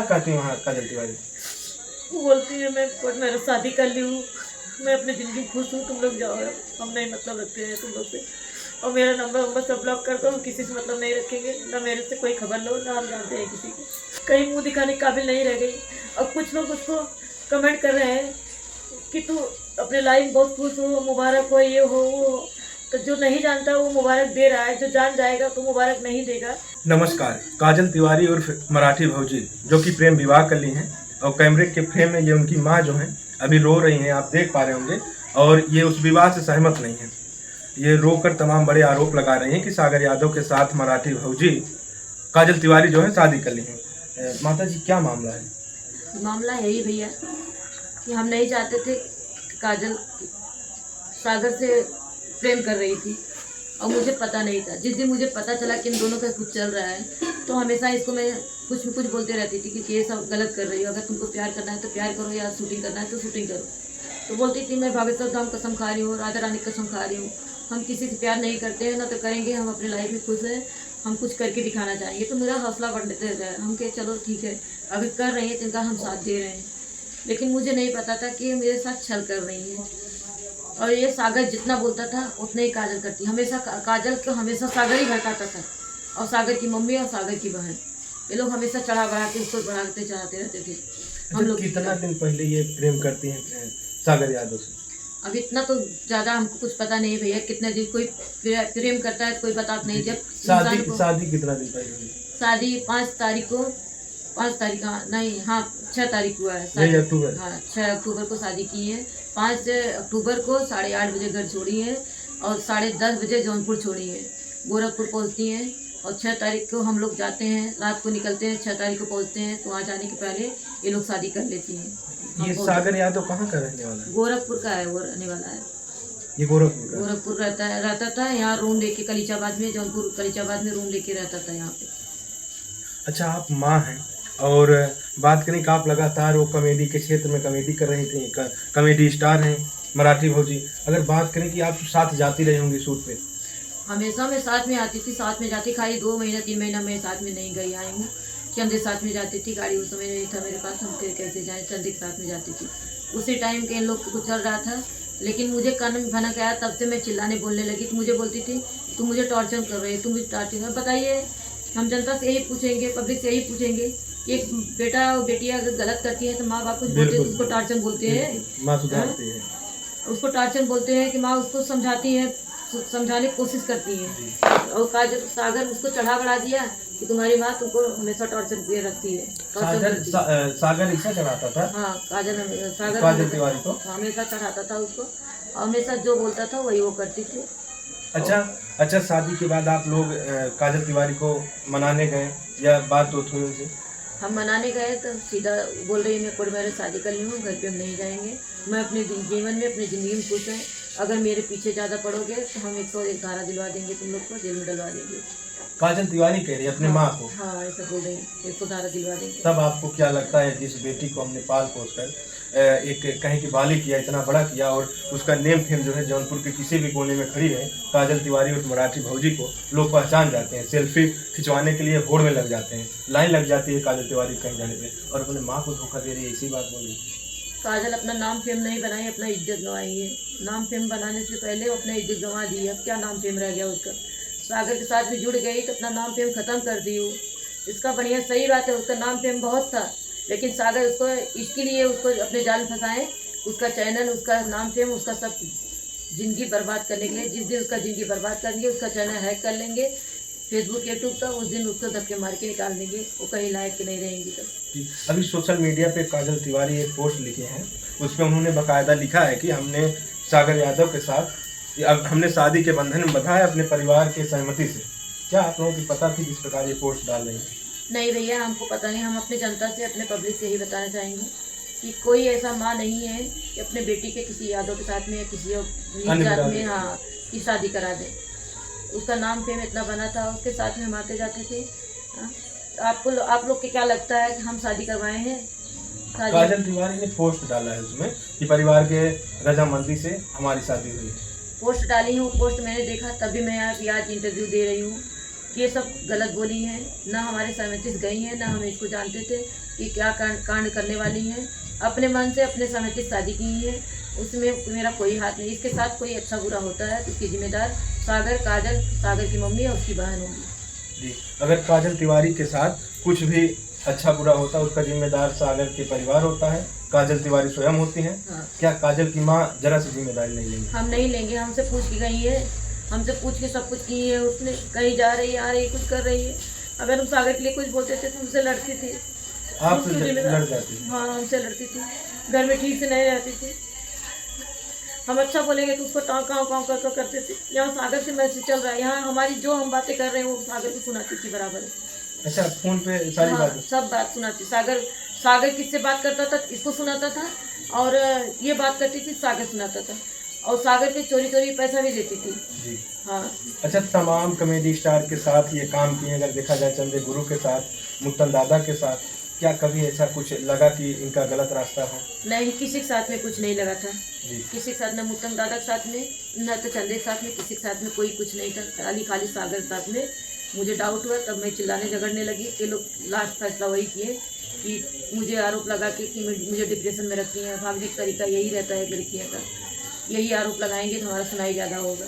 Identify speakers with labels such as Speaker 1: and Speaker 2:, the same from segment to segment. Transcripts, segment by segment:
Speaker 1: कहती है वहाँ काजल तिवारी?
Speaker 2: वो बोलती है मैं कोर्ट मैरिज शादी कर ली हूँ, मैं अपनी ज़िंदगी में खुश हूँ, तुम लोग जाओ, हम नहीं मतलब रखते हैं तुम लोग से, और मेरा नंबर सब ब्लॉक कर दो, हम किसी से मतलब नहीं रखेंगे, ना मेरे से कोई खबर लो, ना हम जानते हैं किसी को, कहीं मुंह दिखाने के काबिल नहीं रह गई। और कुछ लोग उसको कमेंट कर रहे हैं कि तू अपने लाइफ में बहुत खुश हो, मुबारक हो, ये हो वो हो। तो जो नहीं जानता वो मुबारक दे रहा है, जो जान जाएगा तो मुबारक नहीं देगा।
Speaker 1: नमस्कार, काजल तिवारी उर्फ मराठी भौजी जो कि प्रेम विवाह कर ली हैं और कैमरे के फ्रेम में ये उनकी माँ जो हैं अभी रो रही हैं, आप देख पा रहे होंगे, और ये उस विवाह से सहमत नहीं हैं। ये रोकर तमाम बड़े आरोप लगा रही हैं कि सागर यादव के साथ मराठी भौजी काजल तिवारी जो है शादी कर ली हैं। माता जी क्या मामला है?
Speaker 2: मामला यही भैया कि हम नहीं चाहते थे कि काजल सागर से प्रेम कर रही थी, और मुझे पता नहीं था। जिस दिन मुझे पता चला कि इन दोनों का कुछ चल रहा है तो हमेशा इसको मैं कुछ न कुछ बोलते रहती थी कि ये सब गलत कर रही हो, अगर तुमको प्यार करना है तो प्यार करो, या शूटिंग करना है तो शूटिंग करो। तो बोलती थी मैं भागेश्वर धाम कसम खा रही हूँ, राधा रानी कसम खा रही हूँ, हम किसी से प्यार नहीं करते हैं, ना तो करेंगे, हम अपनी लाइफ में खुश हैं, हम कुछ करके दिखाना चाहेंगे। तो मेरा हौसला बढ़ते गया, हम कहे चलो ठीक है, अगर कर रही हैं तो इनका हम साथ दे रहे हैं। लेकिन मुझे नहीं पता था कि ये मेरे साथ छल कर रही है, और ये सागर जितना बोलता था उतना ही काजल करती। हमेशा काजल को हमेशा सागर ही भड़काता था, और सागर की मम्मी और सागर की बहन, ये लोग हमेशा चढ़ा बढ़ा के उसको बढ़ाते चढ़ाते रहते थे। हम लोग
Speaker 1: कितना दिन पहले ये प्रेम करती हैं सागर यादव से?
Speaker 2: अब इतना तो ज़्यादा हमको कुछ पता नहीं भैया, कितने दिन कोई प्रेम करता है कोई बता नहीं। जब
Speaker 1: शादी कितना दिन पहले हुई?
Speaker 2: शादी 5 तारीख को, 5 तारीख नहीं, हाँ 6 तारीख हुआ है शादी।
Speaker 1: अक्टूबर?
Speaker 2: हाँ 6 अक्टूबर को शादी की है। 5 अक्टूबर को 8:30 बजे घर छोड़ी है, और 10:30 बजे जौनपुर छोड़ी है, गोरखपुर पहुंचती हैं। और 6 तारीख को हम लोग जाते हैं, रात को निकलते हैं, 6 तारीख को पहुंचते हैं। तो वहाँ जाने के पहले ये लोग शादी कर लेती हैं।
Speaker 1: ये सागर यादव कहाँ का रहने वाला है?
Speaker 2: गोरखपुर का है, वो रहने वाला है।
Speaker 1: ये गोरखपुर
Speaker 2: गोरखपुर रहता था यहाँ रूम लेके, कलीचाबाद में, जौनपुर कलीचाबाद में रूम लेके रहता था यहाँ पे।
Speaker 1: अच्छा, आप माँ हैं और बात करें कि आप लगातार वो कॉमेडी के क्षेत्र में कॉमेडी कर रही थी, कॉमेडी स्टार हैं मराठी भौजी। अगर बात करें कि आप साथ जाती रही होंगी शूट पे?
Speaker 2: हमेशा मैं साथ में आती थी, साथ में जाती, खाली 2 महीना 3 महीना मैं साथ में नहीं गई आई हूँ। चंदे साथ में जाती थी, गाड़ी उस समय नहीं था मेरे पास, हम कैसे जाए, चंदे के साथ में जाती थी। उसी टाइम के इन लोग को चल रहा था, लेकिन मुझे कान में भनक आया, तब से मैं चिल्लाने बोलने लगी। तो मुझे बोलती थी तुम मुझे टॉर्चर कर रहे हो, तुम मुझे टॉर्चर कर। बताइए, हम जनता से यही पूछेंगे, पब्लिक से यही पूछेंगे कि एक बेटा और बेटियाँ अगर गलत करती है तो माँ बाप कुछ बोलते हैं तो उसको टॉर्चर बोलते हैं,
Speaker 1: माँ सुधारती है,
Speaker 2: उसको टॉर्चर बोलते हैं कि माँ उसको समझाती है, समझाने की कोशिश करती है। और काजल सागर उसको चढ़ा बढ़ा दिया कि तुम्हारी माँ तुमको हमेशा टॉर्चर दे रखती है।
Speaker 1: सागर रिक्शा चढ़ाता था?
Speaker 2: हाँ काजल
Speaker 1: तिवारी को
Speaker 2: हमेशा चढ़ाता था उसको, हमेशा जो बोलता था वही वो करती थी।
Speaker 1: अच्छा, शादी के बाद आप लोग काजल तिवारी को मनाने गए या बात तो थी उनसे?
Speaker 2: हम मनाने गए तो सीधा बोल रही मैं कोर्ट मैरिज शादी कर ली हूँ, घर पे हम नहीं जाएंगे, मैं अपने जीवन में अपनी ज़िंदगी में खुश हैं, अगर मेरे पीछे ज़्यादा पड़ोगे तो हम 101 धारा दिलवा देंगे, तुम लोग को जेल में डलवा देंगे।
Speaker 1: काजल तिवारी कह रही है अपने माँ को?
Speaker 2: हाँ ऐसा बोल रही, 100 धारा दिलवा देंगे।
Speaker 1: तब आपको क्या लगता है जिस बेटी को हमने पाल पोस कर एक कहीं की बाली किया, इतना बड़ा किया, और उसका नेम फेम जो है जौनपुर के किसी भी कोने में खड़ी है, काजल तिवारी और मराठी भौजी को लोग पहचान जाते हैं, सेल्फी खिंचवाने के लिए भोर में लग जाते हैं, लाइन लग जाती है काजल तिवारी कहीं जाने पे, और अपने माँ को धोखा दे रही है, इसी बात बोली।
Speaker 2: काजल अपना नाम फेम नहीं बनाई, अपना इज्जत गंवाई है। नाम फेम बनाने से पहले वो अपना इज्जत गंवा दी है, अब क्या नाम फेम रह गया उसका। सागर के साथ भी जुड़ गई तो अपना नाम फेम ख़त्म कर दी हो, इसका बढ़िया सही बात है, उसका नाम फेम बहुत था, लेकिन सागर उसको इसके लिए उसको अपने जाल में फंसाएं, उसका चैनल, उसका नाम फेम, उसका सब ज़िंदगी बर्बाद करने के लिए। जिस दिन उसका ज़िंदगी बर्बाद करेंगे, उसका चैनल हैक कर लेंगे फेसबुक यूट्यूब का, उस दिन उसको धक्के मार के निकाल देंगे, वो कहीं लायक नहीं रहेंगी। तब
Speaker 1: अभी सोशल मीडिया पे काजल तिवारी एक पोस्ट लिखे हैं, उसमें उन्होंने बाकायदा लिखा है कि हमने सागर यादव के साथ हमने शादी के बंधन में बंधा है अपने परिवार के सहमति से। क्या आप लोगों की पता थी जिस प्रकार ये पोस्ट डाल रही है?
Speaker 2: नहीं भैया, हमको पता नहीं, हम अपनी जनता से, अपने पब्लिक से यही बताना चाहेंगे कि कोई ऐसा माँ नहीं है कि अपने बेटी के किसी यादव के साथ में या किसी और जात में हाँ की शादी करा दे। उसका नाम फेम इतना बना था, उसके साथ में हम आते जाते थे। आप लोग को क्या लगता है कि हम शादी करवाए हैं?
Speaker 1: काजल तिवारी ने पोस्ट डाला है उसमें कि परिवार के रजामंदी से हमारी शादी हुई है।
Speaker 2: पोस्ट डाली हूँ, पोस्ट मैंने देखा, तभी मैं आज इंटरव्यू दे रही हूँ ये सब गलत बोली हैं। ना हमारे सहमति से गई हैं, ना हम इसको जानते थे कि क्या कांड करने वाली हैं। अपने मन से अपने सहमति से शादी की है, उसमें मेरा कोई हाथ नहीं। इसके साथ कोई अच्छा बुरा होता है तो इसकी जिम्मेदार सागर, काजल, सागर की मम्मी और उसकी बहन होगी।
Speaker 1: जी, अगर काजल तिवारी के साथ कुछ भी अच्छा बुरा होता है उसका जिम्मेदार सागर के परिवार होता है, काजल तिवारी स्वयं होती हैं।
Speaker 2: हाँ।
Speaker 1: क्या काजल की माँ जरा सी जिम्मेदारी नहीं लेंगी?
Speaker 2: हम नहीं लेंगे, हमसे पूछ के गई है, हमसे पूछ के सब कुछ की है। उसने कहीं जा रही है, आ रही है, कुछ कर रही है। अगर हम सागर के लिए कुछ बोलते थे तो हमसे लड़ती थी।
Speaker 1: आप
Speaker 2: उसकी
Speaker 1: लड़
Speaker 2: जिम्मेदार-
Speaker 1: जाती हैं?
Speaker 2: हाँ, हमसे लड़ती थी, घर में ठीक से नहीं रहती थी। हम अच्छा बोलेंगे तो उसको टाँव काँव काँव कर करते थे। यहाँ सागर से मैसेज चल रहा है, यहाँ हमारी जो हम बातें कर रहे हैं वो सागर को सुनाती थी बराबर।
Speaker 1: अच्छा, फोन पे सारी
Speaker 2: हाँ,
Speaker 1: बात?
Speaker 2: सब बात सुनाती। सागर किससे बात करता था इसको सुनाता था, और ये बात करती थी सागर सुनाता था, और सागर पे चोरी चोरी पैसा भी देती थी।
Speaker 1: जी।
Speaker 2: हाँ।
Speaker 1: अच्छा, तमाम कॉमेडी स्टार के साथ ये काम किए, अगर देखा जाए चंदे गुरु के साथ, मुत्तन दादा के साथ, क्या कभी ऐसा कुछ लगा कि इनका गलत रास्ता हो?
Speaker 2: नहीं, किसी के साथ में कुछ नहीं लगा था।
Speaker 1: जी।
Speaker 2: किसी के साथ, न मुत्तम दादा के साथ में, न तो चंदे के साथ में, किसी के साथ में कोई कुछ नहीं था। खाली सागर के साथ में मुझे डाउट हुआ, तब मैं चिल्लाने झगड़ने लगी। ये लोग लास्ट फैसला वही किए कि मुझे आरोप लगा के कि मुझे डिप्रेशन में रखती हैं। भागने का तरीका यही रहता है लड़कियों का, यही आरोप लगाएंगे तो हमारा सुनाई ज़्यादा होगा,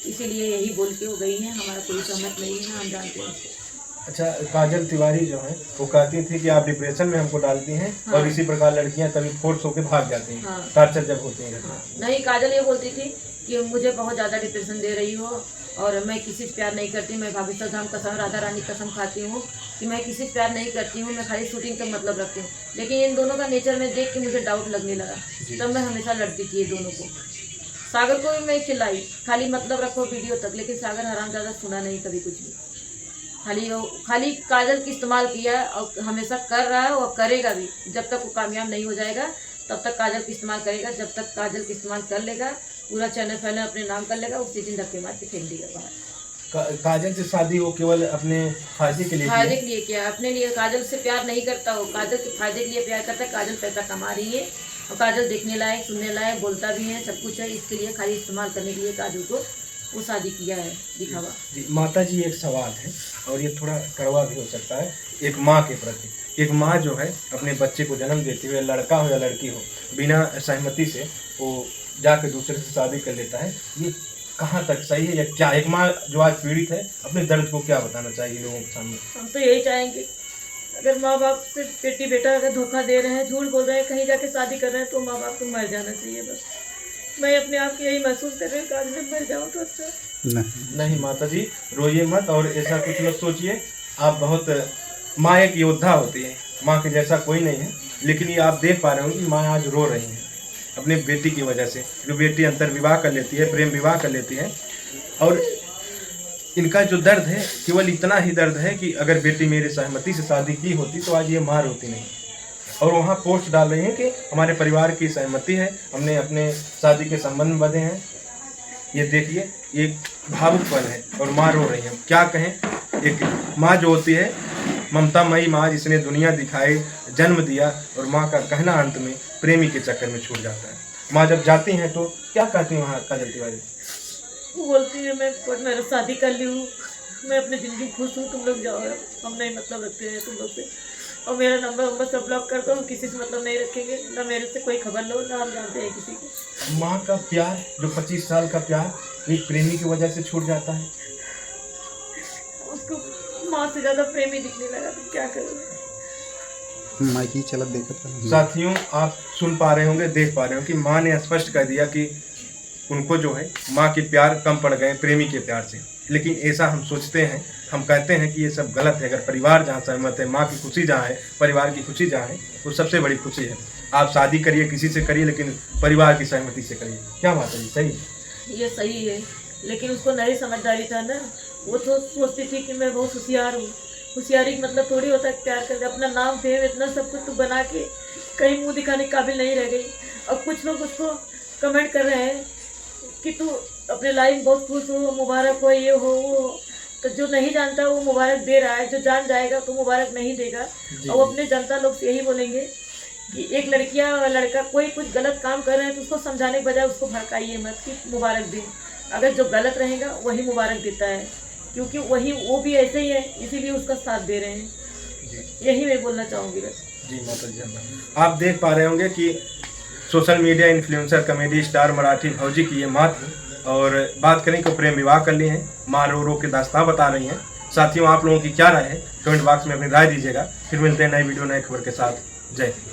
Speaker 2: इसीलिए यही बोल के वो गई हैं। हमारा कोई सहमत नहीं है, ना हम जानते हैं।
Speaker 1: अच्छा, काजल तिवारी जो है वो कहती थी कि आप डिप्रेशन में हमको डालती हैं।
Speaker 2: हाँ।
Speaker 1: और इसी प्रकार लड़कियां कभी फोर्स होकर भाग जाती हैं।
Speaker 2: हाँ।
Speaker 1: टार्चर जब होती हैं।
Speaker 2: हाँ। नहीं, काजल ये बोलती थी कि मुझे बहुत ज़्यादा डिप्रेशन दे रही हो और मैं किसी से प्यार नहीं करती। मैं भागेश्वर धाम कसम, राधा रानी कसम खाती हूँ कि मैं किसी से प्यार नहीं करती हूँ, मैं खाली शूटिंग का मतलब रखती हूँ। लेकिन इन दोनों का नेचर में देख के मुझे डाउट लगने लगा, तब मैं हमेशा लड़ती थी ये दोनों को। सागर को भी मैं चिल्लाई, खाली मतलब रखो वीडियो तक, लेकिन सागर हरामजादा सुना नहीं कभी कुछ भी। खाली काजल की इस्तेमाल किया और हमेशा कर रहा है और करेगा भी। जब तक वो कामयाब नहीं हो जाएगा तब तक काजल की इस्तेमाल करेगा। जब तक काजल की इस्तेमाल कर लेगा, पूरा चैनल फैनल अपने नाम कर लेगा, उसी दिन धक्के मार के फेंक देगा बाहर।
Speaker 1: काजल से शादी वो केवल अपने फायदे के लिए की
Speaker 2: फायदे
Speaker 1: है?
Speaker 2: के लिए किया, अपने लिए। काजल से प्यार नहीं करता हो, काजल के फायदे के लिए प्यार करता है। काजल पैसा कमा रही है और काजल देखने लायक, सुनने लायक, बोलता भी है, सब कुछ है। इसके लिए खाली इस्तेमाल करने के लिए काजल को वो शादी किया है, दिखावा।
Speaker 1: जी, माता जी, एक सवाल है और ये थोड़ा कड़वा भी हो सकता है एक माँ के प्रति। एक माँ जो है अपने बच्चे को जन्म देती हुए, लड़का हो या लड़की हो, बिना सहमति से वो जाकर दूसरे से शादी कर लेता है, ये कहाँ तक सही है या क्या? एक माँ जो आज पीड़ित है, अपने दर्द को क्या बताना चाहिए लोगों के सामने?
Speaker 2: हम तो यही चाहेंगे, अगर माँ बाप से बेटी बेटा अगर धोखा दे रहे हैं, झूठ बोल रहे हैं, कहीं जाके शादी कर रहे हैं, तो माँ बाप को मर जाना चाहिए बस। मैं अपने आप को यही महसूस कर रही हूँ, काज में मर जाऊँ तो अच्छा।
Speaker 1: नहीं माता जी, रोइए मत और ऐसा कुछ मत सोचिए। आप बहुत, माँ एक योद्धा होती है, माँ के जैसा कोई नहीं है। लेकिन ये आप देख पा रहे हो कि माँ आज रो रही हैं अपने बेटी की वजह से। जो बेटी अंतर विवाह कर लेती है, प्रेम विवाह कर लेती है, और इनका जो दर्द है केवल इतना ही दर्द है कि अगर बेटी मेरी सहमति से शादी की होती तो आज ये माँ रोती नहीं। और वहाँ पोस्ट डाल रही हैं कि हमारे परिवार की सहमति है, हमने अपने शादी के संबंध बंधे हैं। ये देखिए, ये भावुक पल है और माँ रो रही है। क्या कहें, एक माँ जो होती है ममतामयी माँ, जिसने दुनिया दिखाई, जन्म दिया, और माँ का कहना अंत में प्रेमी के चक्कर में छूट जाता है। माँ जब जाती हैं तो क्या कहती हैं वहाँ काजल तिवारी?
Speaker 2: वो बोलती है मैं शादी कर ली हूँ, मैं अपनी ज़िंदगी खुश हूँ, तुम लोग जाओ, हम नहीं मतलब रखते हैं तुम लोग से, और मेरा नंबर सब ब्लॉक कर दो, हम किसी से मतलब नहीं रखेंगे, ना मेरे से कोई खबर लो, ना हम जानते हैं किसी को।
Speaker 1: माँ का प्यार, जो 25 साल का प्यार एक प्रेमी की वजह से छूट जाता है।
Speaker 2: उसको माँ से ज़्यादा प्रेमी दिखने लगा, तो क्या करूँ।
Speaker 3: माइकी चलत देखा था।
Speaker 1: साथियों, आप सुन पा रहे होंगे, देख पा रहे हो कि माँ ने स्पष्ट कर दिया कि उनको जो है माँ के प्यार कम पड़ गए प्रेमी के प्यार से। लेकिन ऐसा हम सोचते हैं, हम कहते हैं कि ये सब गलत है। अगर परिवार जहाँ सहमत है, माँ की खुशी जहाँ है, परिवार की खुशी जहाँ है, वो सबसे बड़ी खुशी है। आप शादी करिए, किसी से करिए, लेकिन परिवार की सहमति से करिए। क्या बात है जी, सही?
Speaker 2: ये सही है, लेकिन उसको नहीं समझदारी था ना। वो तो सोचती थी कि मैं बहुत होशियार हूँ। होशियारी का मतलब थोड़ी होता है प्यार करके। अपना नाम फेम इतना सब कुछ तो बना के कहीं मुंह दिखाने के काबिल नहीं रह गई। अब कुछ लोग उसको कमेंट कर रहे हैं कि तू अपने लाइफ में बहुत खुश हो, मुबारक हो, ये हो वो हो। तो जो नहीं जानता वो मुबारक दे रहा है, जो जान जाएगा तो मुबारक नहीं देगा। और वो अपने जनता लोग से यही बोलेंगे कि एक लड़कियां और लड़का कोई कुछ गलत काम कर रहे हैं तो उसको समझाने के बजाय उसको भड़काइए मत कि मुबारक दें। अगर जो गलत रहेगा वही मुबारक देता है। क्योंकि वही वो भी ऐसे ही है, इसीलिए उसका साथ दे रहे हैं। यही मैं बोलना चाहूँगी बस।
Speaker 1: जी माता जी, आप देख पा रहे होंगे कि social media influencer comedy star Marathi भौजी की ये माँ थी, और बात करें तो प्रेम विवाह कर लिए हैं, माँ रो रो के दास्तां बता रही हैं। साथियों, आप लोगों की क्या राय है, कमेंट बॉक्स में अपनी राय दीजिएगा। फिर मिलते हैं नई वीडियो नए खबर के साथ। जय हिंद।